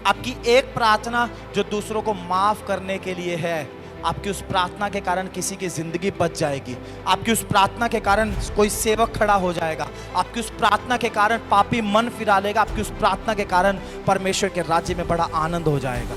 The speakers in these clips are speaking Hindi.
आपकी एक प्रार्थना जो दूसरों को माफ करने के लिए है, आपकी उस प्रार्थना के कारण किसी की जिंदगी बच जाएगी। आपकी उस प्रार्थना के कारण कोई सेवक खड़ा हो जाएगा। आपकी उस प्रार्थना के कारण पापी मन फिरा लेगा। आपकी उस प्रार्थना के कारण परमेश्वर के राज्य में बड़ा आनंद हो जाएगा।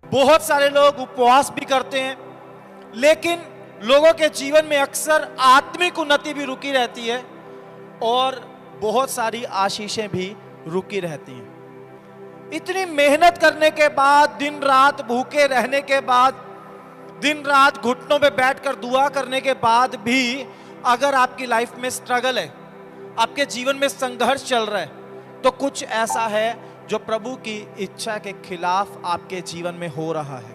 बहुत सारे लोग उपवास भी करते हैं, लेकिन लोगों के जीवन में अक्सर आत्मिक उन्नति भी रुकी रहती है और बहुत सारी आशीषें भी रुकी रहती हैं। इतनी मेहनत करने के बाद, दिन रात भूखे रहने के बाद, दिन रात घुटनों पे बैठकर दुआ करने के बाद भी अगर आपकी लाइफ में स्ट्रगल है, आपके जीवन में संघर्ष चल रहा है, तो कुछ ऐसा है जो प्रभु की इच्छा के खिलाफ आपके जीवन में हो रहा है।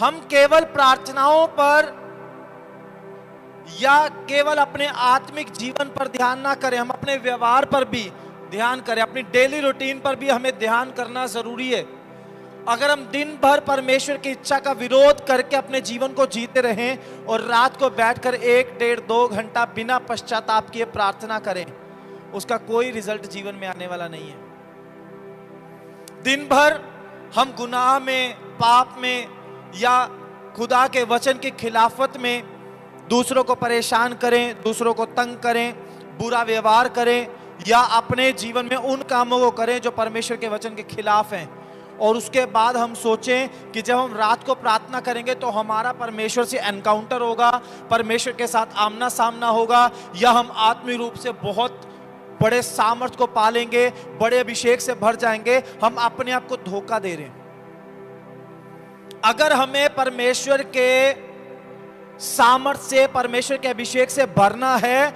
हम केवल प्रार्थनाओं पर या केवल अपने आत्मिक जीवन पर ध्यान ना करें, हम अपने व्यवहार पर भी ध्यान करें, अपनी डेली रूटीन पर भी हमें ध्यान करना जरूरी है। अगर हम दिन भर परमेश्वर की इच्छा का विरोध करके अपने जीवन को जीते रहें और रात को बैठकर 1, 1.5, 2 घंटा बिना पश्चाताप किए प्रार्थना करें, उसका कोई रिजल्ट जीवन में आने वाला नहीं है। दिन भर हम गुनाह में, पाप में या खुदा के वचन की खिलाफत में दूसरों को परेशान करें, दूसरों को तंग करें, बुरा व्यवहार करें या अपने जीवन में उन कामों को करें जो परमेश्वर के वचन के खिलाफ हैं, और उसके बाद हम सोचें कि जब हम रात को प्रार्थना करेंगे तो हमारा परमेश्वर से एनकाउंटर होगा, परमेश्वर के साथ आमना सामना होगा, या हम आत्मिक रूप से बहुत बड़े सामर्थ को पालेंगे, बड़े अभिषेक से भर जाएंगे। हम अपने आप को धोखा दे रहे हैं। अगर हमें परमेश्वर के सामर्थ से, परमेश्वर के अभिषेक से भरना है,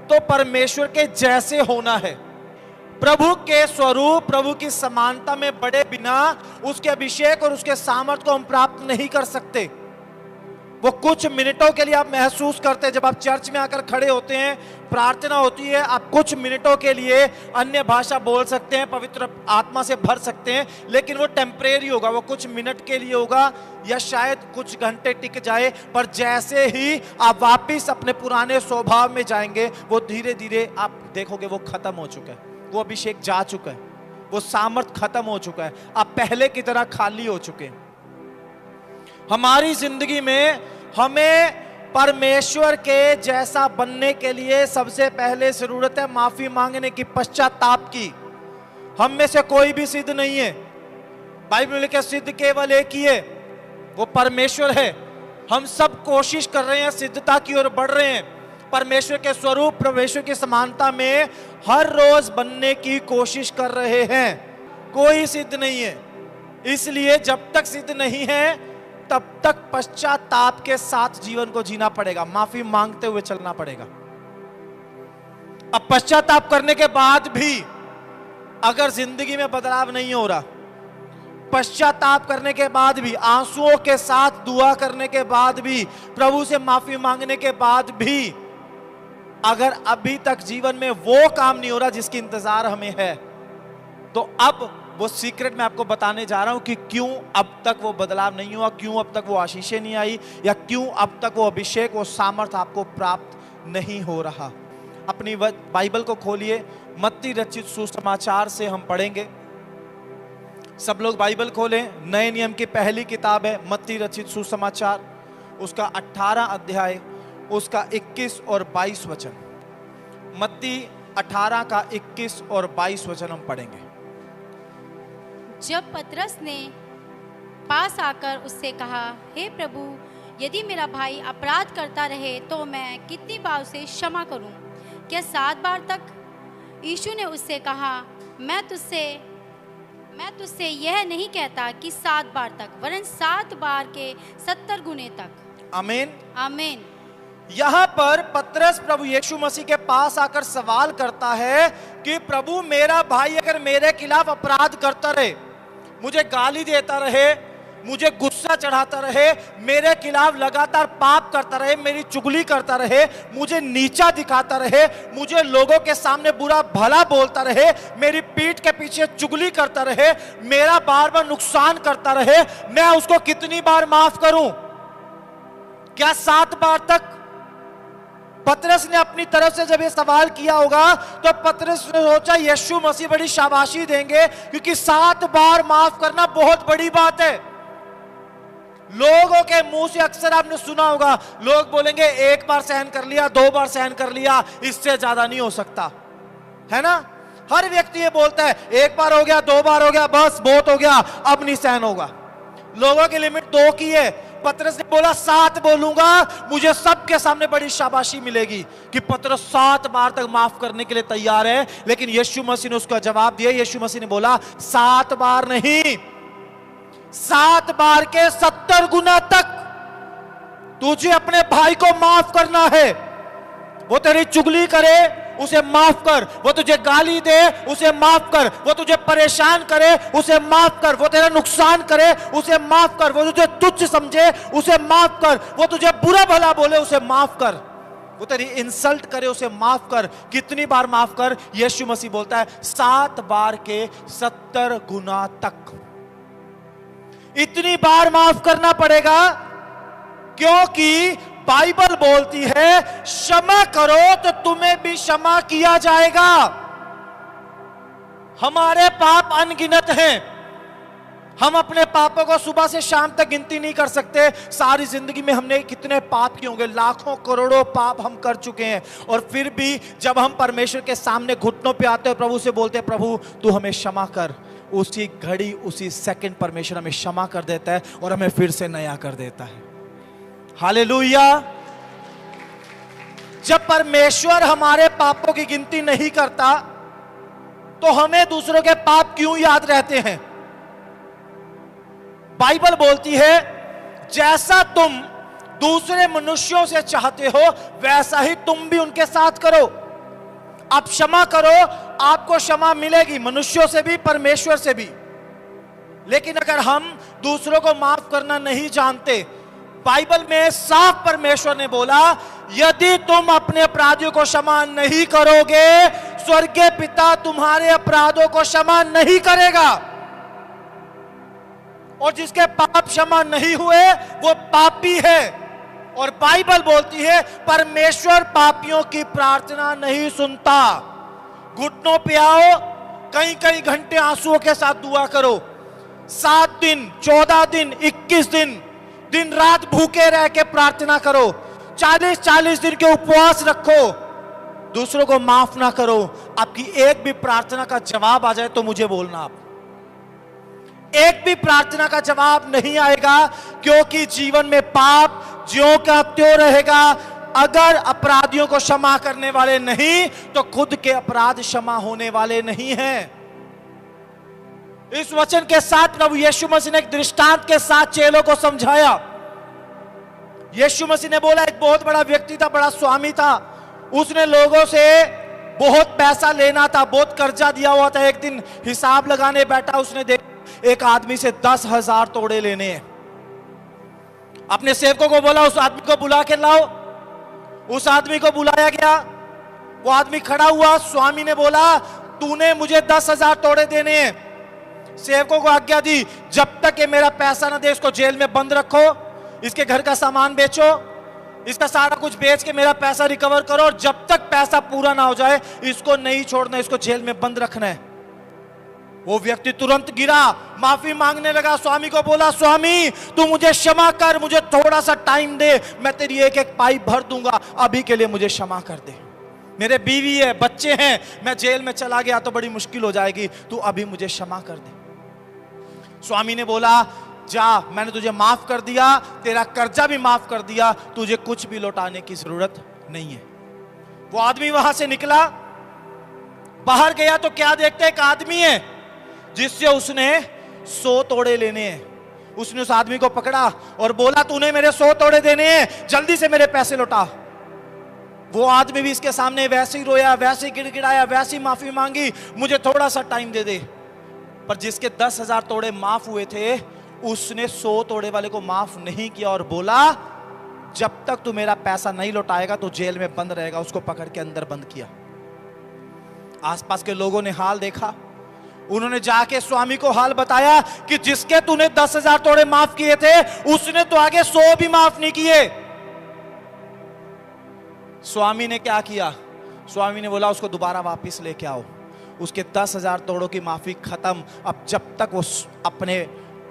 तो परमेश्वर के जैसे होना है। प्रभु के स्वरूप, प्रभु की समानता में बढ़े बिना उसके अभिषेक और उसके सामर्थ को हम प्राप्त नहीं कर सकते। वो कुछ मिनटों के लिए आप महसूस करते हैं, जब आप चर्च में आकर खड़े होते हैं, प्रार्थना होती है, आप कुछ मिनटों के लिए अन्य भाषा बोल सकते हैं, पवित्र आत्मा से भर सकते हैं, लेकिन वो टेम्परेरी होगा, वो कुछ मिनट के लिए होगा या शायद कुछ घंटे टिक जाए। पर जैसे ही आप वापिस अपने पुराने स्वभाव में जाएंगे, वो धीरे धीरे आप देखोगे वो खत्म हो चुका है, वो अभिषेक जा चुका है, वो सामर्थ खत्म हो चुका है, आप पहले की तरह खाली हो चुके हैं। हमारी जिंदगी में हमें परमेश्वर के जैसा बनने के लिए सबसे पहले जरूरत है माफी मांगने की, पश्चाताप की। हम में से कोई भी सिद्ध नहीं है। बाइबल में लिखा सिद्ध केवल एक ही है, वो परमेश्वर है। हम सब कोशिश कर रहे हैं, सिद्धता की ओर बढ़ रहे हैं, परमेश्वर के स्वरूप, परमेश्वर की समानता में हर रोज बनने की कोशिश कर रहे हैं। कोई सिद्ध नहीं है। इसलिए जब तक सिद्ध नहीं है तब तक पश्चाताप के साथ जीवन को जीना पड़ेगा, माफी मांगते हुए चलना पड़ेगा। अब पश्चाताप करने के बाद भी अगर जिंदगी में बदलाव नहीं हो रहा, पश्चाताप करने के बाद भी, आंसुओं के साथ दुआ करने के बाद भी, प्रभु से माफी मांगने के बाद भी अगर अभी तक जीवन में वो काम नहीं हो रहा जिसकी इंतजार हमें है, तो अब वो सीक्रेट मैं आपको बताने जा रहा हूं कि क्यों अब तक वो बदलाव नहीं हुआ, क्यों अब तक वो आशीषें नहीं आई, या क्यों अब तक वो अभिषेक, वो सामर्थ आपको प्राप्त नहीं हो रहा। अपनी बाइबल को खोलिए, मत्ती रचित सुसमाचार से हम पढ़ेंगे। सब लोग बाइबल खोलें। नए नियम की पहली किताब है मत्ती रचित सुसमाचार, उसका 18 अध्याय, उसका 21 और 22 वचन। मत्ती 18 का 21 और 22 वचन हम पढ़ेंगे। जब पतरस ने पास आकर उससे कहा, हे प्रभु, यदि मेरा भाई अपराध करता रहे तो मैं कितनी बार उसे क्षमा करूं? क्या 7 बार तक? यीशु ने उससे कहा, मैं तुझसे यह नहीं कहता कि 7 बार तक, वरन 7 बार के 70 गुने तक। आमीन, आमीन। यहां पर पतरस प्रभु यीशु मसीह के पास आकर सवाल करता है कि प्रभु, मेरा भाई अगर मेरे खिलाफ अपराध करता रहे, मुझे गाली देता रहे, मुझे गुस्सा चढ़ाता रहे, मेरे खिलाफ लगातार पाप करता रहे, मेरी चुगली करता रहे, मुझे नीचा दिखाता रहे, मुझे लोगों के सामने बुरा भला बोलता रहे, मेरी पीठ के पीछे चुगली करता रहे, मेरा बार बार नुकसान करता रहे, मैं उसको कितनी बार माफ करूं? क्या 7 बार तक? पतरस ने अपनी तरफ से जब ये सवाल किया होगा तो पतरस ने सोचा यीशु मसीह बड़ी शाबाशी देंगे, क्योंकि 7 बार माफ करना बहुत बड़ी बात है। लोगों के मुंह से अक्सर आपने सुना होगा, लोग बोलेंगे 1 बार सहन कर लिया, 2 बार सहन कर लिया, इससे ज्यादा नहीं हो सकता, है ना? हर व्यक्ति ये बोलता है 1 बार हो गया, 2 बार हो गया, बस बहुत हो गया, अब नहीं सहन होगा। लोगों की लिमिट 2 की है। पतरस ने बोला 7 बोलूंगा, मुझे सबके सामने बड़ी शाबाशी मिलेगी कि पतरस 7 बार तक माफ करने के लिए तैयार है। लेकिन यीशु मसीह ने उसका जवाब दिया। यीशु मसीह ने बोला 7 बार नहीं, 7 बार के 70 गुना तक तुझे अपने भाई को माफ करना है। वो तेरी चुगली करे, उसे माफ कर। वो तुझे गाली दे, उसे माफ कर। वो तुझे परेशान करे, उसे माफ कर। वो तेरा नुकसान करे, उसे माफ कर। वो तुझे तुच्छ समझे, उसे माफ कर। वो तुझे बुरा भला बोले, उसे माफ कर। वो तेरी इंसल्ट करे, उसे माफ कर। कितनी बार माफ कर? यीशु मसीह बोलता है 7 बार के 70 गुना तक। इतनी बार माफ करना पड़ेगा क्योंकि बाइबल बोलती है क्षमा करो तो तुम्हें भी क्षमा किया जाएगा। हमारे पाप अनगिनत हैं। हम अपने पापों को सुबह से शाम तक गिनती नहीं कर सकते। सारी जिंदगी में हमने कितने पाप किए होंगे, लाखों करोड़ों पाप हम कर चुके हैं। और फिर भी जब हम परमेश्वर के सामने घुटनों पे आते हैं, प्रभु से बोलते हैं प्रभु तू हमें क्षमा कर, उसी घड़ी उसी सेकंड परमेश्वर हमें क्षमा कर देता है और हमें फिर से नया कर देता है। हालेलुया। जब परमेश्वर हमारे पापों की गिनती नहीं करता तो हमें दूसरों के पाप क्यों याद रहते हैं? बाइबल बोलती है जैसा तुम दूसरे मनुष्यों से चाहते हो वैसा ही तुम भी उनके साथ करो। आप क्षमा करो, आपको क्षमा मिलेगी, मनुष्यों से भी परमेश्वर से भी। लेकिन अगर हम दूसरों को माफ करना नहीं जानते, बाइबल में साफ परमेश्वर ने बोला यदि तुम अपने अपराधियों को क्षमा नहीं करोगे, स्वर्गीय पिता तुम्हारे अपराधों को क्षमा नहीं करेगा। और जिसके पाप क्षमा नहीं हुए वो पापी है। और बाइबल बोलती है परमेश्वर पापियों की प्रार्थना नहीं सुनता। घुटनों पे आओ, कई कई घंटे आंसुओं के साथ दुआ करो। 7 दिन, 14 दिन, 21 दिन, दिन रात भूखे रह के प्रार्थना करो। 40-40 दिन के उपवास रखो, दूसरों को माफ ना करो। आपकी एक भी प्रार्थना का जवाब आ जाए तो मुझे बोलना। आप एक भी प्रार्थना का जवाब नहीं आएगा क्योंकि जीवन में पाप ज्यों का त्यों रहेगा। अगर अपराधियों को क्षमा करने वाले नहीं तो खुद के अपराध क्षमा होने वाले नहीं हैं। इस वचन के साथ प्रभु यीशु मसीह ने एक दृष्टांत के साथ चेलों को समझाया। यीशु मसीह ने बोला एक बहुत बड़ा व्यक्ति था, बड़ा स्वामी था, उसने लोगों से बहुत पैसा लेना था, बहुत कर्जा दिया हुआ था। एक दिन हिसाब लगाने बैठा, उसने देखा एक आदमी से 10,000 तोड़े लेने हैं। अपने सेवकों को बोला उस आदमी को बुला के लाओ। उस आदमी को बुलाया गया, वो आदमी खड़ा हुआ। स्वामी ने बोला तूने मुझे 10,000 तोड़े देने हैं। सेवकों को आज्ञा दी जब तक ये मेरा पैसा ना दे इसको जेल में बंद रखो, इसके घर का सामान बेचो, इसका सारा कुछ बेच के मेरा पैसा रिकवर करो, और जब तक पैसा पूरा ना हो जाए इसको नहीं छोड़ना, इसको जेल में बंद रखना है। वो व्यक्ति तुरंत गिरा, माफी मांगने लगा। स्वामी को बोला स्वामी तू मुझे क्षमा कर, मुझे थोड़ा सा टाइम दे, मैं तेरी एक एक पाई भर दूंगा, अभी के लिए मुझे क्षमा कर दे। मेरे बीवी है, बच्चे हैं, मैं जेल में चला गया तो बड़ी मुश्किल हो जाएगी, तू अभी मुझे क्षमा कर दे। स्वामी ने बोला जा, मैंने तुझे माफ कर दिया, तेरा कर्जा भी माफ कर दिया, तुझे कुछ भी लौटाने की जरूरत नहीं है। वो आदमी वहां से निकला, बाहर गया तो क्या देखते एक आदमी है जिससे उसने 100 तोड़े लेने हैं। उसने उस आदमी को पकड़ा और बोला तूने मेरे 100 तोड़े देने हैं, जल्दी से मेरे पैसे लौटा। वो आदमी भी इसके सामने वैसे ही रोया, वैसे ही गिड़गिड़ाया, वैसे ही माफी मांगी, मुझे थोड़ा सा टाइम दे दे। पर जिसके 10,000 तोड़े माफ हुए थे उसने 100 तोड़े वाले को माफ नहीं किया और बोला जब तक तू मेरा पैसा नहीं लौटाएगा तो जेल में बंद रहेगा। उसको पकड़ के अंदर बंद किया। आसपास के लोगों ने हाल देखा, उन्होंने जाके स्वामी को हाल बताया कि जिसके तूने 10,000 तोड़े माफ किए थे उसने तो आगे 100 भी माफ नहीं किए। स्वामी ने क्या किया? स्वामी ने बोला उसको दोबारा वापस लेके आओ। उसके 10,000 तोड़ों की माफी खत्म। अब जब तक वो अपने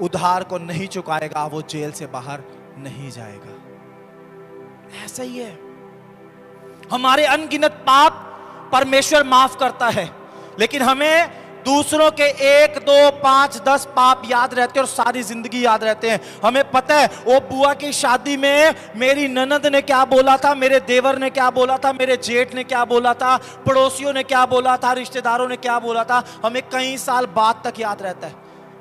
उधार को नहीं चुकाएगा वो जेल से बाहर नहीं जाएगा। ऐसा ही है, हमारे अनगिनत पाप परमेश्वर माफ करता है, लेकिन हमें दूसरों के 1, 2, 5, 10 पाप याद रहते हैं और सारी जिंदगी याद रहते हैं। हमें पता है वो बुआ की शादी में मेरी ननद ने क्या बोला था, मेरे देवर ने क्या बोला था, मेरे जेठ ने क्या बोला था, पड़ोसियों ने क्या बोला था, रिश्तेदारों ने क्या बोला था। हमें कई साल बाद तक याद रहता है।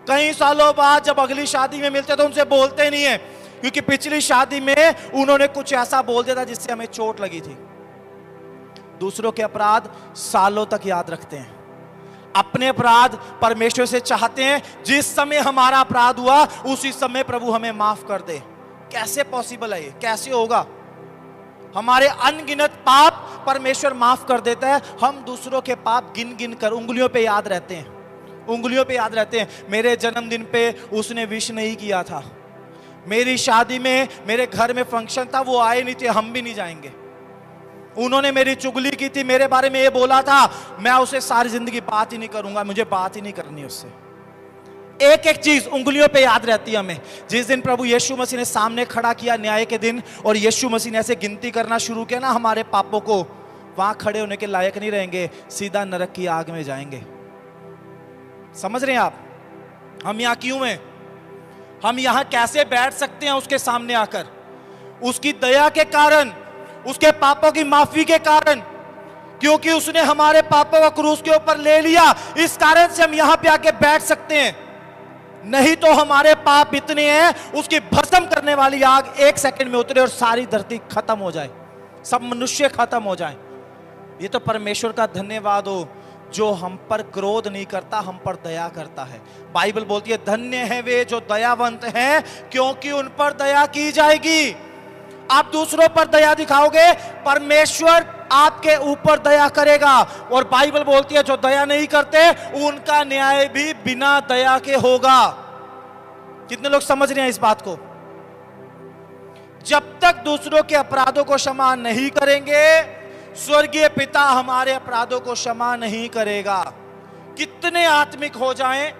कई सालों बाद जब अगली शादी में मिलते तो उनसे बोलते नहीं है, क्योंकि पिछली शादी में उन्होंने कुछ ऐसा बोल दिया था जिससे हमें चोट लगी थी। दूसरों के अपराध सालों तक याद रखते हैं। अपने अपराध परमेश्वर से चाहते हैं जिस समय हमारा अपराध हुआ उसी समय प्रभु हमें माफ कर दे। कैसे पॉसिबल है ये? कैसे होगा? हमारे अनगिनत पाप परमेश्वर माफ कर देता है। हम दूसरों के पाप गिन गिन कर उंगलियों पे याद रहते हैं, उंगलियों पे याद रहते हैं। मेरे जन्मदिन पे उसने विश नहीं किया था, मेरी शादी में मेरे घर में फंक्शन था वो आए नहीं थे, हम भी नहीं जाएंगे। उन्होंने मेरी चुगली की थी, मेरे बारे में ये बोला था, मैं उसे सारी जिंदगी बात ही नहीं करूंगा, मुझे बात ही नहीं करनी उससे। एक एक चीज उंगलियों पे याद रहती है हमें। जिस दिन प्रभु यीशु मसीह ने सामने खड़ा किया न्याय के दिन और यीशु मसीह ने ऐसे गिनती करना शुरू किया ना हमारे पापों को, वहां खड़े होने के लायक नहीं रहेंगे, सीधा नरक की आग में जाएंगे। समझ रहे हैं आप? हम यहां क्यों हैं? हम यहां कैसे बैठ सकते हैं उसके सामने आकर? उसकी दया के कारण, उसके पापों की माफी के कारण, क्योंकि उसने हमारे पापों को क्रूस के ऊपर ले लिया, इस कारण से हम यहां पे आके बैठ सकते हैं। नहीं तो हमारे पाप इतने हैं उसकी भस्म करने वाली आग 1 सेकंड में उतरे और सारी धरती खत्म हो जाए, सब मनुष्य खत्म हो जाए। ये तो परमेश्वर का धन्यवाद हो जो हम पर क्रोध नहीं करता, हम पर दया करता है। बाइबल बोलती है धन्य है वे जो दयावंत हैं क्योंकि उन पर दया की जाएगी। आप दूसरों पर दया दिखाओगे, परमेश्वर आपके ऊपर दया करेगा। और बाइबल बोलती है जो दया नहीं करते उनका न्याय भी बिना दया के होगा। कितने लोग समझ रहे हैं इस बात को? जब तक दूसरों के अपराधों को क्षमा नहीं करेंगे, स्वर्गीय पिता हमारे अपराधों को क्षमा नहीं करेगा। कितने आत्मिक हो जाएं,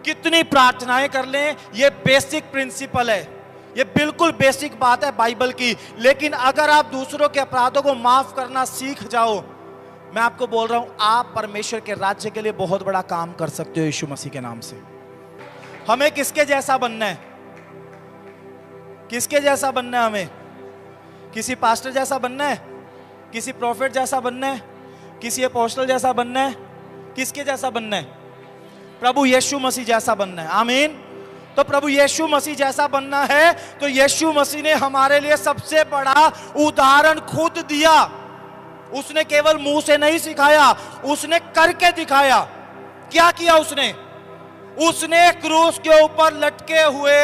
कितनी प्रार्थनाएं कर लें, यह बेसिक प्रिंसिपल है, ये बिल्कुल बेसिक बात है बाइबल की। लेकिन अगर आप दूसरों के अपराधों को माफ करना सीख जाओ, मैं आपको बोल रहा हूं आप परमेश्वर के राज्य के लिए बहुत बड़ा काम कर सकते हो यीशु मसीह के नाम से। हमें किसके जैसा बनना है? किसके जैसा बनना है? हमें किसी पास्टर जैसा बनना है, किसी प्रोफेट जैसा बनना है, किसी अपोस्टल जैसा बनना है? किसके जैसा बनना है? प्रभु यीशु मसीह जैसा बनना है। आमीन। तो प्रभु यीशु मसीह जैसा बनना है तो यीशु मसीह ने हमारे लिए सबसे बड़ा उदाहरण खुद दिया। उसने केवल मुंह से नहीं सिखाया, उसने करके दिखाया। क्या किया उसने? उसने क्रूस के ऊपर लटके हुए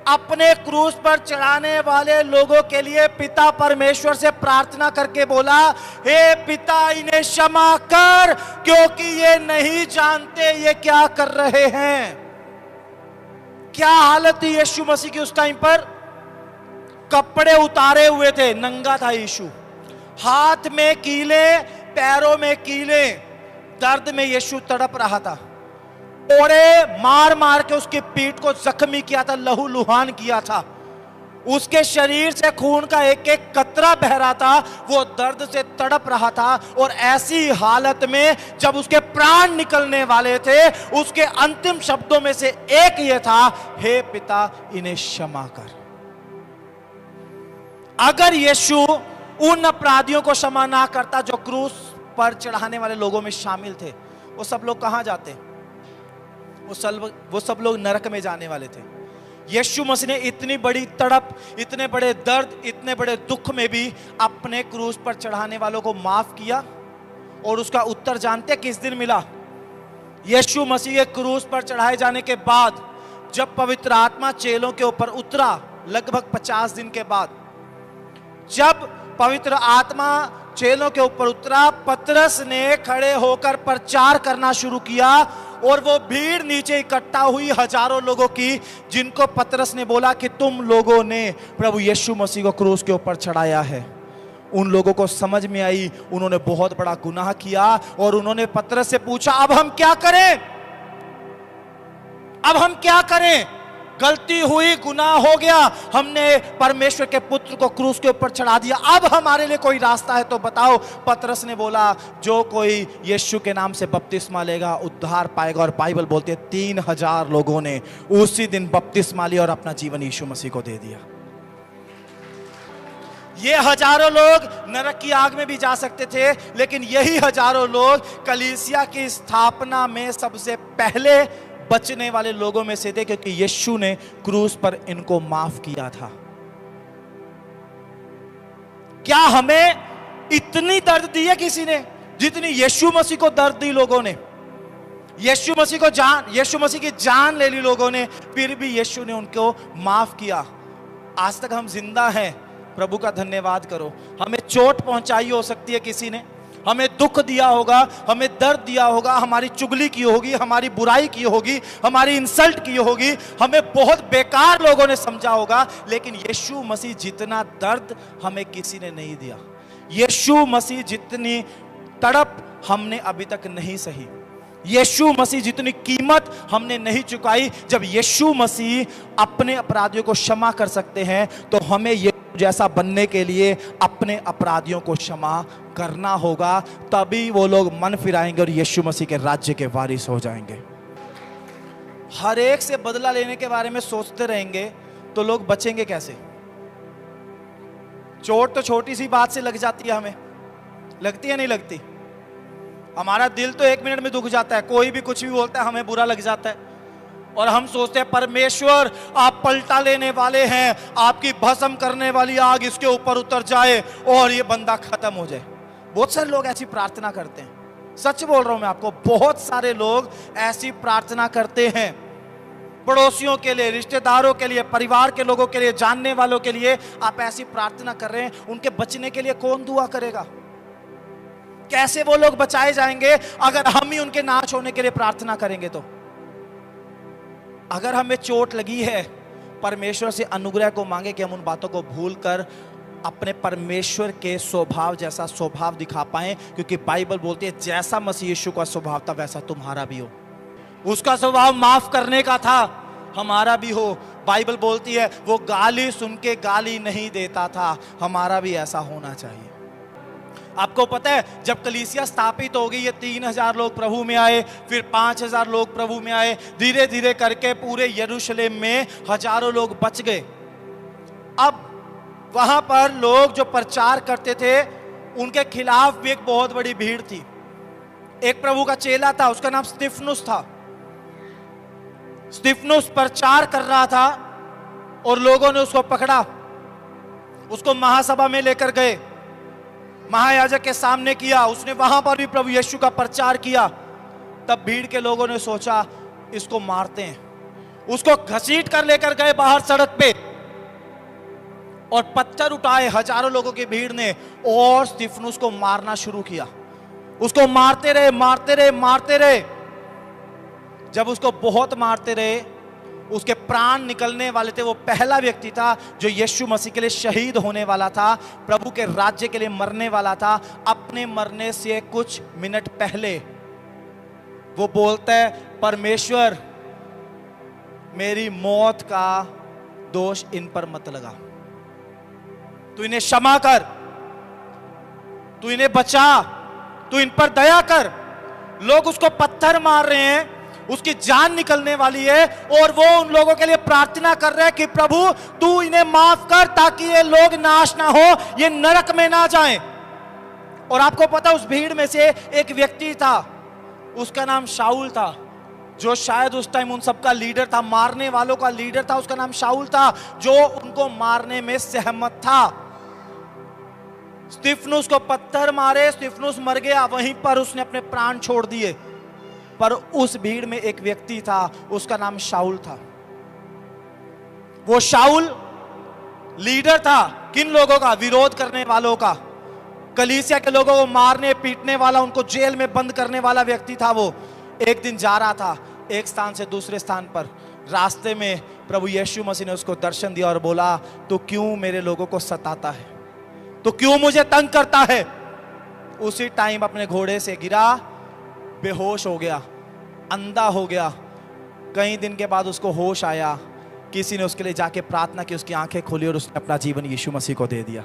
अपने क्रूस पर चढ़ाने वाले लोगों के लिए पिता परमेश्वर से प्रार्थना करके बोला, हे पिता इन्हें क्षमा कर क्योंकि ये नहीं जानते ये क्या कर रहे हैं। क्या हालत थी यीशु मसीह की उस टाइम पर? कपड़े उतारे हुए थे, नंगा था यीशु, हाथ में कीले, पैरों में कीले, दर्द में यीशु तड़प रहा था। कोड़े मार मार के उसकी पीठ को जख्मी किया था, लहू लुहान किया था। उसके शरीर से खून का एक एक कतरा बह रहा था, वो दर्द से तड़प रहा था। और ऐसी हालत में जब उसके प्राण निकलने वाले थे, उसके अंतिम शब्दों में से एक ये था, हे पिता इन्हें क्षमा कर। अगर यीशु उन अपराधियों को क्षमा ना करता जो क्रूस पर चढ़ाने वाले लोगों में शामिल थे, वो सब लोग कहां जाते? वो सब लोग नरक में जाने वाले थे। यीशु मसीह ने इतनी बड़ी तड़प, इतने बड़े दर्द, इतने बड़े दुख में भी अपने क्रूस पर चढ़ाने वालों को माफ किया। और उसका उत्तर जानते किस दिन मिला? यीशु मसीह के क्रूस पर चढ़ाए जाने के बाद जब पवित्र आत्मा चेलों के ऊपर उतरा, लगभग 50 दिन के बाद, जब पवित्र आत्मा चेलों के ऊपर उतरा, पतरस ने खड़े होकर प्रचार करना शुरू किया और वो भीड़ नीचे इकट्ठा हुई हजारों लोगों की, जिनको पतरस ने बोला कि तुम लोगों ने प्रभु यीशु मसीह को क्रूस के ऊपर चढ़ाया है। उन लोगों को समझ में आई उन्होंने बहुत बड़ा गुनाह किया और उन्होंने पतरस से पूछा, अब हम क्या करें? अब हम क्या करें? गलती हुई, गुनाह हो गया, हमने परमेश्वर के पुत्र को क्रूस के ऊपर चढ़ा दिया, अब हमारे लिए कोई रास्ता है तो बताओ। पतरस ने बोला, जो कोई यीशु के नाम से बपतिस्मा लेगा उद्धार पाएगा। और बाइबल बोलती है 3000 लोगों ने उसी दिन बपतिस्मा लिया और अपना जीवन यीशु मसीह को दे दिया। ये हजारों लोग नरक की आग में भी जा सकते थे, लेकिन यही हजारों लोग कलीसिया की स्थापना में सबसे पहले बचने वाले लोगों में से थे, क्योंकि यीशु ने क्रूस पर इनको माफ किया था। क्या हमें इतनी दर्द दी है किसी ने जितनी यीशु मसीह को दर्द दी लोगों ने? यीशु मसीह की जान ले ली लोगों ने, फिर भी यीशु ने उनको माफ किया। आज तक हम जिंदा हैं, प्रभु का धन्यवाद करो। हमें चोट पहुंचाई हो सकती है किसी ने, हमें दुख दिया होगा, हमें दर्द दिया होगा, हमारी चुगली की होगी, हमारी बुराई की होगी, हमारी इंसल्ट की होगी, हमें बहुत बेकार लोगों ने समझा होगा, लेकिन यीशु मसीह जितना दर्द हमें किसी ने नहीं दिया, यीशु मसीह जितनी तड़प हमने अभी तक नहीं सही, यीशु मसीह जितनी कीमत हमने नहीं चुकाई। जब यीशु मसीह अपने अपराधियों को क्षमा कर सकते हैं, तो हमें यीशु जैसा बनने के लिए अपने अपराधियों को क्षमा करना होगा, तभी वो लोग मन फिराएंगे और यीशु मसीह के राज्य के वारिस हो जाएंगे। हर एक से बदला लेने के बारे में सोचते रहेंगे तो लोग बचेंगे कैसे? चोट तो छोटी सी बात से लग जाती है, हमें लगती है नहीं लगती? हमारा दिल तो 1 मिनट में दुख जाता है, कोई भी कुछ भी बोलता है हमें बुरा लग जाता है, और हम सोचते हैं परमेश्वर आप पलटा लेने वाले हैं, आपकी भस्म करने वाली आग इसके ऊपर उतर जाए और ये बंदा खत्म हो जाए। बहुत सारे लोग ऐसी प्रार्थना करते हैं, सच बोल रहा हूं मैं आपको, बहुत सारे लोग ऐसी प्रार्थना करते हैं। पड़ोसियों के लिए, रिश्तेदारों के लिए, परिवार के लोगों के लिए, जानने वालों के लिए आप ऐसी प्रार्थना कर रहे हैं, उनके बचने के लिए कौन दुआ करेगा? कैसे वो लोग बचाए जाएंगे अगर हम ही उनके नाश होने के लिए प्रार्थना करेंगे? तो अगर हमें चोट लगी है, परमेश्वर से अनुग्रह को मांगे कि हम उन बातों को भूलकर अपने परमेश्वर के स्वभाव जैसा स्वभाव दिखा पाएं, क्योंकि बाइबल बोलती है जैसा मसीह यीशु का स्वभाव था वैसा तुम्हारा भी हो। उसका स्वभाव माफ करने का था, हमारा भी हो। बाइबल बोलती है वो गाली सुन के गाली नहीं देता था, हमारा भी ऐसा होना चाहिए। आपको पता है जब कलीसिया स्थापित हो गई, ये 3000 लोग प्रभु में आए, फिर 5000 लोग प्रभु में आए, धीरे धीरे करके पूरे यरूशलेम में हजारों लोग बच गए। अब वहां पर लोग जो प्रचार करते थे उनके खिलाफ भी एक बहुत बड़ी भीड़ थी। एक प्रभु का चेला था, उसका नाम स्तिफनुस था। स्तिफनुस प्रचार कर रहा था और लोगों ने उसको पकड़ा, उसको महासभा में लेकर गए, महायाजक के सामने किया, उसने वहां पर भी प्रभु यीशु का प्रचार किया। तब भीड़ के लोगों ने सोचा इसको मारते हैं, उसको घसीट कर लेकर गए बाहर सड़क पे और पत्थर उठाए हजारों लोगों की भीड़ ने और स्तिफनुस को मारना शुरू किया। उसको मारते रहे, मारते रहे, मारते रहे। जब उसको बहुत मारते रहे, उसके प्राण निकलने वाले थे, वो पहला व्यक्ति था जो यीशु मसीह के लिए शहीद होने वाला था, प्रभु के राज्य के लिए मरने वाला था। अपने मरने से कुछ मिनट पहले वो बोलता है, परमेश्वर मेरी मौत का दोष इन पर मत लगा, तू इन्हें क्षमा कर, तू इन्हें बचा, तू इन पर दया कर। लोग उसको पत्थर मार रहे हैं, उसकी जान निकलने वाली है और वो उन लोगों के लिए प्रार्थना कर रहे हैं कि प्रभु तू इन्हें माफ कर ताकि ये लोग नाश ना हो, ये नरक में ना जाएं। और आपको पता उस भीड़ में से एक व्यक्ति था, उसका नाम शाऊल था, जो शायद उस टाइम उन सबका लीडर था, मारने वालों का लीडर था। उसका नाम शाऊल था, जो उनको मारने में सहमत था। स्तिफनुस को पत्थर मारे, स्तिफनुस मर गया, वहीं पर उसने अपने प्राण छोड़ दिए। पर उस भीड़ में एक व्यक्ति था, उसका नाम शाऊल था। वो शाऊल लीडर था किन लोगों का? विरोध करने वालों का, कलीसिया के लोगों को मारने पीटने वाला, उनको जेल में बंद करने वाला व्यक्ति था वो। एक दिन जा रहा था एक स्थान से दूसरे स्थान पर, रास्ते में प्रभु यीशु मसीह ने उसको दर्शन दिया और बोला, तू क्यों मेरे लोगों को सताता है, तू क्यों मुझे तंग करता है? उसी टाइम अपने घोड़े से गिरा, बेहोश हो गया, अंधा हो गया। कई दिन के बाद उसको होश आया, किसी ने उसके लिए जाके प्रार्थना की, उसकी आंखें खोली और उसने अपना जीवन यीशु मसीह को दे दिया।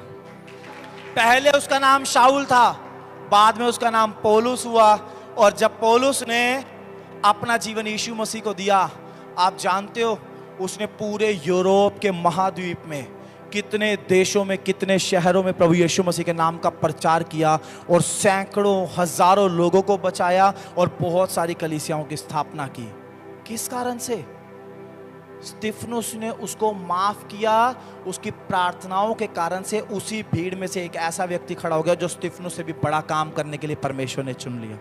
पहले उसका नाम शाऊल था, बाद में उसका नाम पौलुस हुआ। और जब पौलुस ने अपना जीवन यीशु मसीह को दिया, आप जानते हो उसने पूरे यूरोप के महाद्वीप में कितने देशों में, कितने शहरों में प्रभु यीशु मसीह के नाम का प्रचार किया और सैकड़ों हजारों लोगों को बचाया और बहुत सारी कलीसियाओं की स्थापना की। किस कारण से? स्तिफनुस ने उसको माफ किया, उसकी प्रार्थनाओं के कारण से। उसी भीड़ में से एक ऐसा व्यक्ति खड़ा हो गया जो स्तिफनुस से भी बड़ा काम करने के लिए परमेश्वर ने चुन लिया।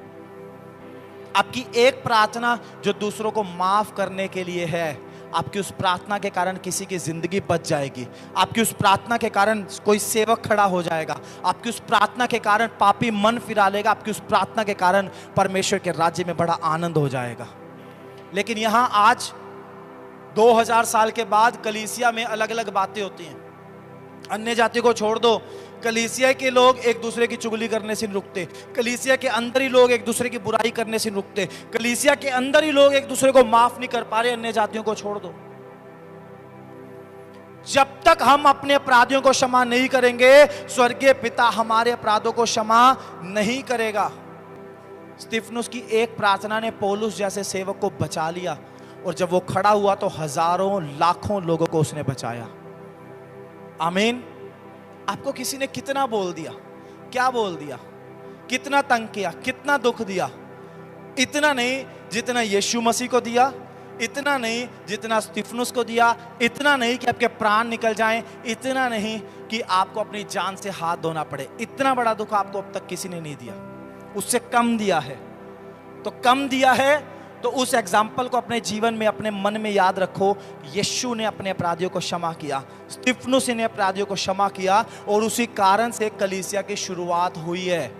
आपकी एक प्रार्थना जो दूसरों को माफ करने के लिए है, आपकी उस प्रार्थना के कारण किसी की जिंदगी बच जाएगी। आपकी उस प्रार्थना के कारण कोई सेवक खड़ा हो जाएगा। आपकी उस प्रार्थना के कारण पापी मन फिरा लेगा। आपकी उस प्रार्थना के कारण परमेश्वर के राज्य में बड़ा आनंद हो जाएगा। लेकिन यहां आज 2000 साल के बाद कलीसिया में अलग अलग बातें होती हैं। अन्य जाति को छोड़ दो, कलीसिया के लोग एक दूसरे की चुगली करने से नहीं रुकते, कलीसिया के अंदर ही लोग एक दूसरे की बुराई करने से नहीं रुकते, कलीसिया के अंदर ही लोग एक दूसरे को माफ नहीं कर पा रहे। अन्य जातियों को छोड़ दो। जब तक हम अपने अपराधियों को क्षमा नहीं करेंगे, स्वर्गीय पिता हमारे अपराधों को क्षमा नहीं करेगा। स्तिफनुस की एक प्रार्थना ने पौलुस जैसे सेवक को बचा लिया, और जब वो खड़ा हुआ तो हजारों लाखों लोगों को उसने बचाया। आमीन। आपको किसी ने कितना बोल दिया, क्या बोल दिया, कितना तंग किया, कितना दुख दिया? इतना नहीं जितना यीशु मसीह को दिया, इतना नहीं जितना स्तिफनुस को दिया, इतना नहीं कि आपके प्राण निकल जाएं, इतना नहीं कि आपको अपनी जान से हाथ धोना पड़े। इतना बड़ा दुख आपको अब तक किसी ने नहीं दिया। उससे कम दिया है। तो कम दिया है तो उस एग्जाम्पल को अपने जीवन में, अपने मन में याद रखो। यीशु ने अपने अपराधियों को क्षमा किया, स्तिफनुस ने अपराधियों को क्षमा किया, और उसी कारण से कलीसिया की शुरुआत हुई है।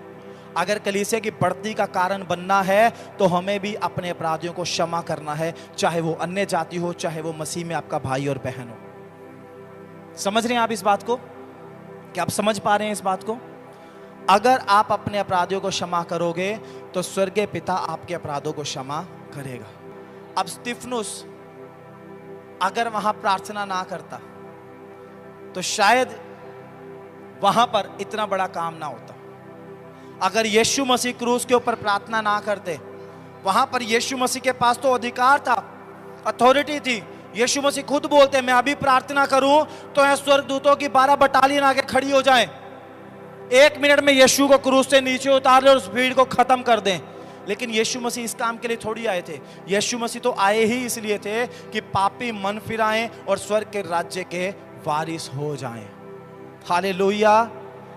अगर कलीसिया की बढ़ती का कारण बनना है तो हमें भी अपने अपराधियों को क्षमा करना है, चाहे वो अन्य जाति हो, चाहे वो मसीह में आपका भाई और बहन हो। समझ रहे हैं आप इस बात को? क्या आप समझ पा रहे हैं इस बात को? अगर आप अपने अपराधियों को क्षमा करोगे तो स्वर्गीय पिता आपके अपराधों को क्षमा करेगा। अब स्तिफनुस अगर वहां प्रार्थना ना करता तो शायद वहां पर इतना बड़ा काम ना होता। अगर यीशु मसीह क्रूस के ऊपर प्रार्थना ना करते, वहां पर यीशु मसीह के पास तो अधिकार था, अथॉरिटी थी। यीशु मसीह खुद बोलते हैं, मैं अभी प्रार्थना करूं तो यह स्वर्गदूतों की 12 बटालियन आके खड़ी हो जाएं, 1 मिनट में यीशु को क्रूस से नीचे उतार ले और उस भीड़ को खत्म कर दें। लेकिन यीशु मसीह इस काम के लिए थोड़ी आए थे। यीशु मसीह तो आए ही इसलिए थे कि पापी मन फिराएं और स्वर्ग के राज्य के वारिस हो जाएं। हालेलुया।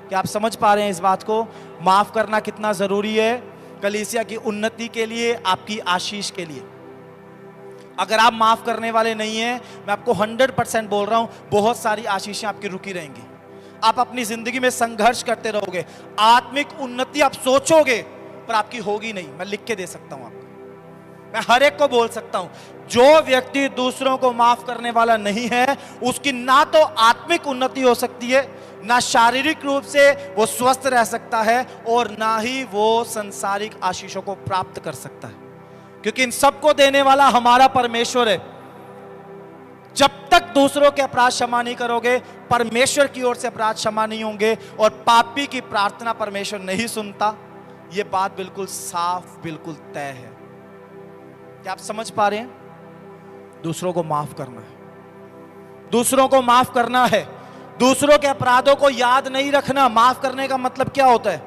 क्या आप समझ पा रहे हैं इस बात को? माफ करना कितना जरूरी है कलीसिया की उन्नति के लिए, आपकी आशीष के लिए। अगर आप माफ करने वाले नहीं हैं, मैं आपको 100% बोल रहा हूं, बहुत सारी आशीषें आपकी रुकी रहेंगी। आप अपनी जिंदगी में संघर्ष करते रहोगे, आत्मिक उन्नति आप सोचोगे पर आपकी होगी नहीं। मैं लिख के दे सकता हूं आपको, मैं हर एक को बोल सकता हूं, जो व्यक्ति दूसरों को माफ करने वाला नहीं है, उसकी ना तो आत्मिक उन्नति हो सकती है, ना शारीरिक रूप से वो स्वस्थ रह सकता है, और ना ही वो संसारिक आशीषों को प्राप्त कर सकता है, क्योंकि इन सबको देने वाला हमारा परमेश्वर है। जब तक दूसरों के अपराध क्षमा नहीं करोगे, परमेश्वर की ओर से अपराध क्षमा नहीं होंगे, और पापी की प्रार्थना परमेश्वर नहीं सुनता। यह बात बिल्कुल साफ, बिल्कुल तय है। क्या आप समझ पा रहे हैं? दूसरों को माफ करना है, दूसरों को माफ करना है, दूसरों के अपराधों को याद नहीं रखना। माफ करने का मतलब क्या होता है?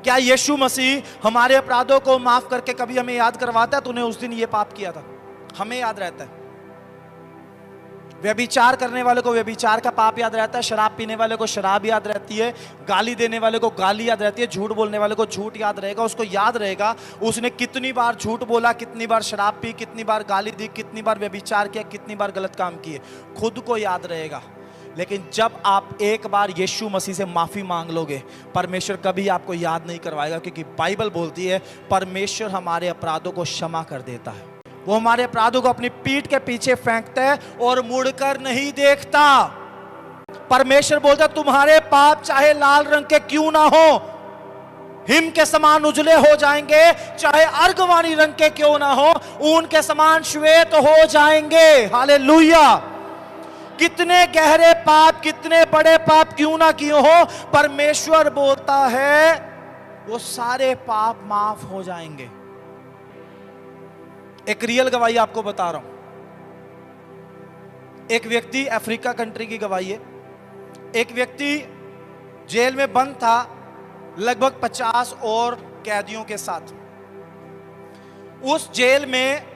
क्या यीशु मसीह हमारे अपराधों को माफ करके कभी हमें याद करवाता है, तूने उस दिन ये पाप किया था? हमें याद रहता है। व्यभिचार करने वाले को व्यभिचार का पाप याद रहता है, शराब पीने वाले को शराब याद रहती है, गाली देने वाले को गाली याद रहती है, झूठ बोलने वाले को झूठ याद रहेगा। उसको याद रहेगा उसने कितनी बार झूठ बोला, कितनी बार शराब पी, कितनी बार गाली दी, कितनी बार व्यभिचार किया, कितनी बार गलत काम किए, खुद को याद रहेगा। लेकिन जब आप एक बार यीशु मसीह से माफी मांग लोगे, परमेश्वर कभी आपको याद नहीं करवाएगा, क्योंकि बाइबल बोलती है परमेश्वर हमारे अपराधों को क्षमा कर देता है। वो हमारे अपराधों को अपनी पीठ के पीछे फेंकता है और मुड़कर नहीं देखता। परमेश्वर बोलता है तुम्हारे पाप चाहे लाल रंग के क्यों ना हो, हिम के समान उजले हो जाएंगे, चाहे अर्गवानी रंग के क्यों ना हो, ऊन के समान श्वेत हो जाएंगे। हालेलुया। कितने गहरे पाप, कितने बड़े पाप क्यों ना क्यों हो, परमेश्वर बोलता है वो सारे पाप माफ हो जाएंगे। एक रियल गवाही आपको बता रहा हूं। एक व्यक्ति, अफ्रीका कंट्री की गवाही है, एक व्यक्ति जेल में बंद था लगभग 50 और कैदियों के साथ। उस जेल में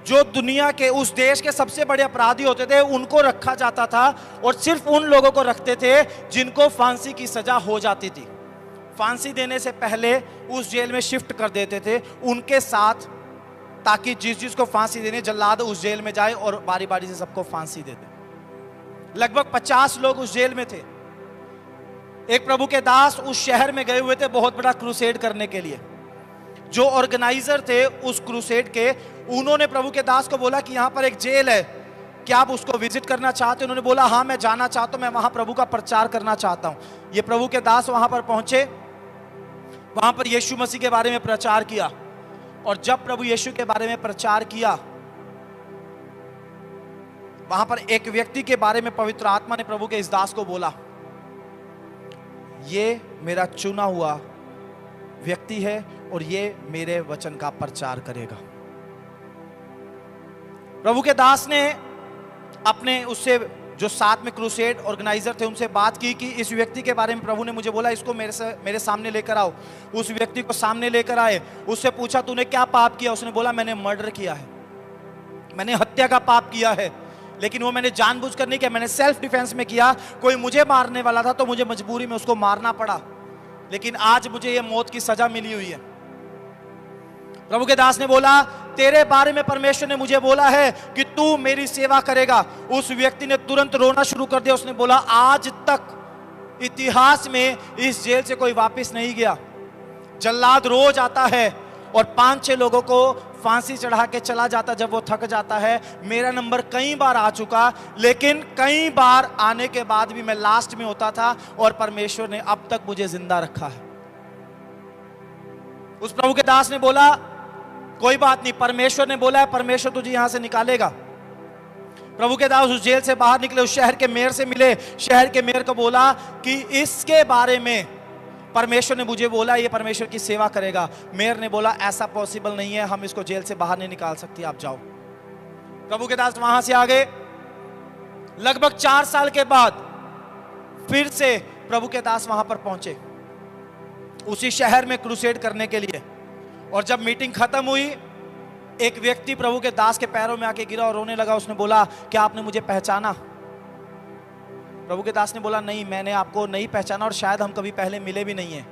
जो दुनिया के, उस देश के सबसे बड़े अपराधी होते थे उनको रखा जाता था, और सिर्फ उन लोगों को रखते थे जिनको फांसी की सजा हो जाती थी। फांसी देने से पहले उस जेल में शिफ्ट कर देते थे उनके साथ, ताकि जिस को फांसी देने जल्लाद उस जेल में जाए और बारी बारी से सबको फांसी दे दे। लगभग 50 लोग उस जेल में थे। एक प्रभु के दास उस शहर में गए हुए थे बहुत बड़ा क्रूसेड करने के लिए। जो ऑर्गेनाइजर थे उस क्रूसेड के, उन्होंने प्रभु के दास को बोला कि यहां पर एक जेल है, क्या आप उसको विजिट करना चाहते हैं? उन्होंने बोला हाँ मैं जाना चाहता हूं, मैं वहां प्रभु का प्रचार करना चाहता हूं। ये प्रभु के दास वहां पर पहुंचे, वहां पर यीशु मसीह के बारे में प्रचार किया। और जब प्रभु यीशु के बारे में प्रचार किया, वहां पर एक व्यक्ति के बारे में पवित्र आत्मा ने प्रभु के इस दास को बोला, ये मेरा चुना हुआ व्यक्ति है और ये मेरे वचन का प्रचार करेगा। प्रभु के दास ने अपने उससे जो साथ में क्रूसेड ऑर्गेनाइजर थे उनसे बात की कि इस व्यक्ति के बारे में प्रभु ने मुझे बोला इसको मेरे सामने लेकर आओ। उस व्यक्ति को सामने लेकर आए, उससे पूछा तूने क्या पाप किया? उसने बोला मैंने मर्डर किया है, मैंने हत्या का पाप किया है, लेकिन वो मैंने जानबूझकर नहीं किया, मैंने सेल्फ डिफेंस में किया। कोई मुझे मारने वाला था तो मुझे मजबूरी में उसको मारना पड़ा, लेकिन आज मुझे ये मौत की सजा मिली हुई है। प्रभु के दास ने बोला तेरे बारे में परमेश्वर ने मुझे बोला है कि तू मेरी सेवा करेगा। उस व्यक्ति ने तुरंत रोना शुरू कर दिया। उसने बोला आज तक इतिहास में इस जेल से कोई वापस नहीं गया। जल्लाद रोज आता है और 5-6 लोगों को फांसी चढ़ा के चला जाता जब वो थक जाता है। मेरा नंबर कई बार आ चुका, लेकिन कई बार आने के बाद भी मैं लास्ट में होता था और परमेश्वर ने अब तक मुझे जिंदा रखा है। उस प्रभु के दास ने बोला कोई बात नहीं, परमेश्वर ने बोला है, परमेश्वर तुझे यहां से निकालेगा। प्रभु के दास उस जेल से बाहर निकले, उस शहर के मेयर से मिले। शहर के मेयर को बोला कि इसके बारे में परमेश्वर ने मुझे बोला ये परमेश्वर की सेवा करेगा। मेयर ने बोला ऐसा पॉसिबल नहीं है, हम इसको जेल से बाहर नहीं निकाल सकते, आप जाओ। प्रभु के दास वहां से आ गए। लगभग 4 साल के बाद फिर से प्रभु के दास वहां पर पहुंचे, उसी शहर में क्रूसेड करने के लिए। और जब मीटिंग खत्म हुई, एक व्यक्ति प्रभु के दास के पैरों में आके गिरा और रोने लगा। उसने बोला क्या आपने मुझे पहचाना? प्रभु के दास ने बोला नहीं, मैंने आपको नहीं पहचाना और शायद हम कभी पहले मिले भी नहीं है।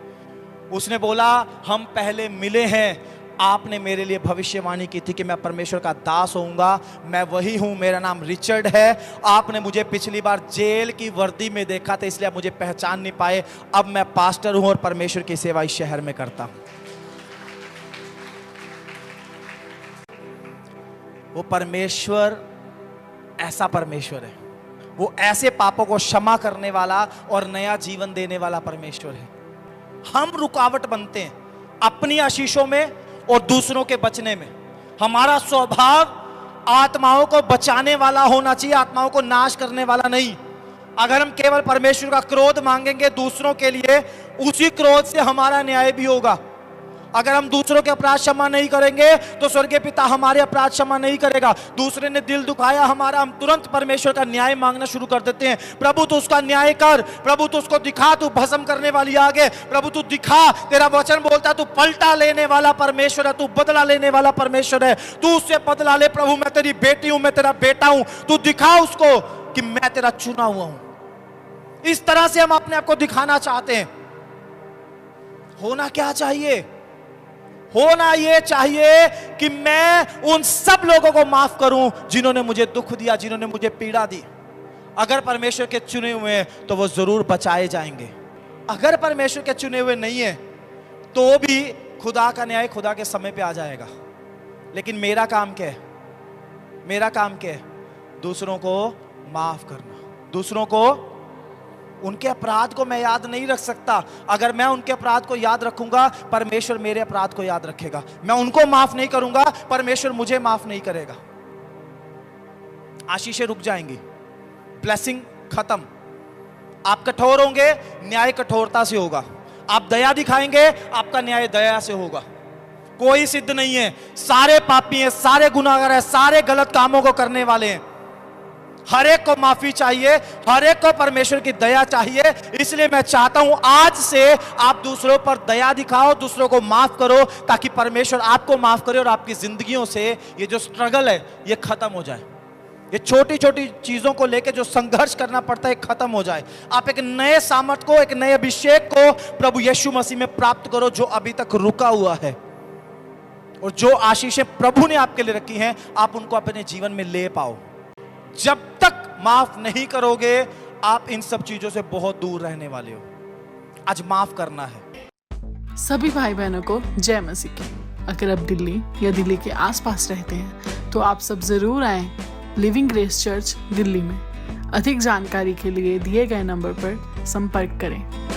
उसने बोला हम पहले मिले हैं, आपने मेरे लिए भविष्यवाणी की थी कि मैं परमेश्वर का दास होऊंगा, मैं वही हूं, मेरा नाम रिचर्ड है। आपने मुझे पिछली बार जेल की वर्दी में देखा था, इसलिए आप मुझे पहचान नहीं पाए। अब मैं पास्टर हूं और परमेश्वर की सेवा इस शहर में करता हूं। वो परमेश्वर ऐसा परमेश्वर है, वो ऐसे पापों को क्षमा करने वाला और नया जीवन देने वाला परमेश्वर है। हम रुकावट बनते हैं अपनी आशीषों में और दूसरों के बचने में। हमारा स्वभाव आत्माओं को बचाने वाला होना चाहिए, आत्माओं को नाश करने वाला नहीं। अगर हम केवल परमेश्वर का क्रोध मांगेंगे दूसरों के लिए, उसी क्रोध से हमारा न्याय भी होगा। अगर हम दूसरों के अपराध क्षमा नहीं करेंगे तो स्वर्गीय पिता हमारे अपराध क्षमा नहीं करेगा। दूसरे ने दिल दुखाया हमारा, हम तुरंत परमेश्वर का न्याय मांगना शुरू कर देते हैं। प्रभु तू उसका न्याय कर, प्रभु तू उसको दिखा, तू भस्म करने वाली आगे, प्रभु तू दिखा। तेरा वचन बोलता है तू पलटा लेने वाला परमेश्वर है, तू बदला लेने वाला परमेश्वर है। तू उससे बदला ले प्रभु, मैं तेरी बेटी हूं, मैं तेरा बेटा हूं। तू दिखा उसको कि मैं तेरा चुना हुआ हूं। इस तरह से हम अपने आप को दिखाना चाहते हैं। होना क्या चाहिए? होना यह चाहिए कि मैं उन सब लोगों को माफ करूं जिन्होंने मुझे दुख दिया, जिन्होंने मुझे पीड़ा दी। अगर परमेश्वर के चुने हुए हैं तो वो जरूर बचाए जाएंगे। अगर परमेश्वर के चुने हुए नहीं है तो भी खुदा का न्याय खुदा के समय पे आ जाएगा। लेकिन मेरा काम क्या है? मेरा काम क्या है? दूसरों को माफ करना। दूसरों को, उनके अपराध को मैं याद नहीं रख सकता। अगर मैं उनके अपराध को याद रखूंगा, परमेश्वर मेरे अपराध को याद रखेगा। मैं उनको माफ नहीं करूंगा, परमेश्वर मुझे माफ नहीं करेगा। आशीषें रुक जाएंगी, ब्लेसिंग खत्म। आप कठोर होंगे, न्याय कठोरता से होगा। आप दया दिखाएंगे, आपका न्याय दया से होगा। कोई सिद्ध नहीं है, सारे पापी हैं, सारे गुनाहगार हैं, सारे गलत कामों को करने वाले हैं। हर एक को माफी चाहिए, हर एक को परमेश्वर की दया चाहिए। इसलिए मैं चाहता हूं आज से आप दूसरों पर दया दिखाओ, दूसरों को माफ करो, ताकि परमेश्वर आपको माफ करे और आपकी जिंदगियों से ये जो स्ट्रगल है ये खत्म हो जाए। ये छोटी छोटी चीजों को लेकर जो संघर्ष करना पड़ता है खत्म हो जाए। आप एक नए सामर्थ को, एक नए अभिषेक को प्रभु यीशु मसीह में प्राप्त करो, जो अभी तक रुका हुआ है। और जो आशीषें प्रभु ने आपके लिए रखी हैं, आप उनको अपने जीवन में ले पाओ। जब तक माफ नहीं करोगे, आप इन सब चीजों से बहुत दूर रहने वाले हो। आज माफ करना है। सभी भाई बहनों को जय मसीह की। अगर आप दिल्ली या दिल्ली के आसपास रहते हैं तो आप सब जरूर आएं लिविंग ग्रेस चर्च दिल्ली में। अधिक जानकारी के लिए दिए गए नंबर पर संपर्क करें।